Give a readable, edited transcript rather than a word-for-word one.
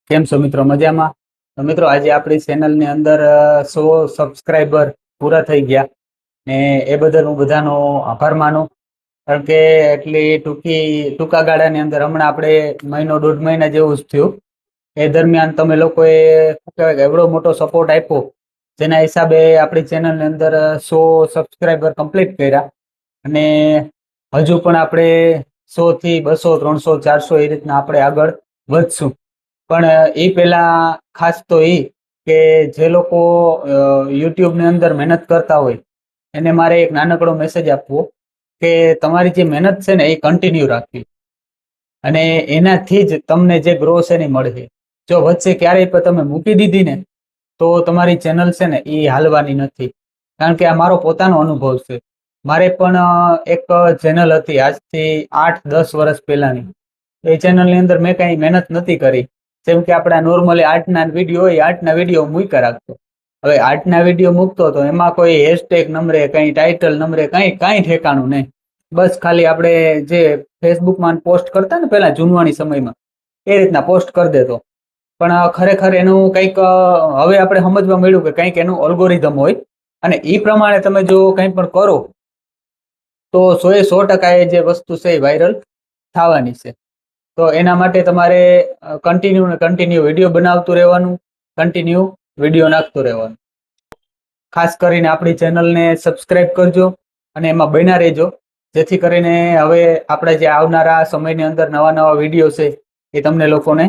કેમ છો મિત્રો? મજામાં? તો મિત્રો આજે આપણી ચેનલની અંદર 100 સબસ્ક્રાઈબર પૂરા થઈ ગયા ને એ બદલ હું બધાનો આભાર માનું. કારણ કે એટલી ટૂંકા ગાળાની અંદર હમણાં આપણે મહિનો દોઢ મહિના જેવું જ થયું. એ દરમિયાન તમે લોકોએ શું કહેવાય કે એવડો મોટો સપોર્ટ આપ્યો, જેના હિસાબે આપણી ચેનલની અંદર 100 સબસ્ક્રાઈબર કમ્પ્લીટ કર્યા અને હજુ પણ આપણે 100 થી 200, 300, 400 એ રીતના આપણે આગળ વધશું. પણ એ પહેલા ખાસ તો એ કે જે લોકો યુટ્યુબની અંદર મહેનત કરતા હોય એને મારે એક નાનકડો મેસેજ આપવો કે તમારી જે મહેનત છે ને એ કન્ટિન્યુ રાખવી અને એનાથી જ તમને જે ગ્રો છે ને મળશે. જો વચ્ચે ક્યારેય પણ તમે મૂકી દીધી ને તો તમારી ચેનલ છે ને એ હાલવાની નથી. કારણ કે આ મારો પોતાનો અનુભવ છે. મારે પણ એક ચેનલ હતી આજથી 8-10 વર્ષ પહેલાની. એ ચેનલની અંદર મેં કઈ મહેનત નથી કરી. જેમ કે આપણે નોર્મલી આર્ટના વિડીયો હોય, આર્ટના વિડીયો મૂક્યા રાખતો. હવે આર્ટના વિડીયો મૂકતો તો એમાં કોઈ હેશટેગ નંબરે, કઈ ટાઇટલ નંબરે કઈ ઠેકાણું નહીં. બસ ખાલી આપણે જે ફેસબુકમાં પોસ્ટ કરતા ને પેલા જૂનવાણી સમયમાં એ રીતના પોસ્ટ કરી દેતો. પણ ખરેખર એનું કંઈક હવે આપણે સમજવા મળ્યું કે કંઈક એનું અલ્ગોરિધમ હોય અને એ પ્રમાણે તમે જો કંઈ પણ કરો તો 100% એ જે વસ્તુ છે એ વાયરલ થવાની છે. તો એના માટે તમારે કન્ટિન્યુ વિડીયો બનાવતું રહેવાનું, કન્ટિન્યુ વિડીયો નાખતું રહેવાનું. ખાસ કરીને આપણી ચેનલને સબસ્ક્રાઇબ કરજો અને એમાં બન્યા રહેજો, જેથી કરીને હવે આપણે જે આવનારા સમયની અંદર નવા વિડીયો છે એ તમને લોકોને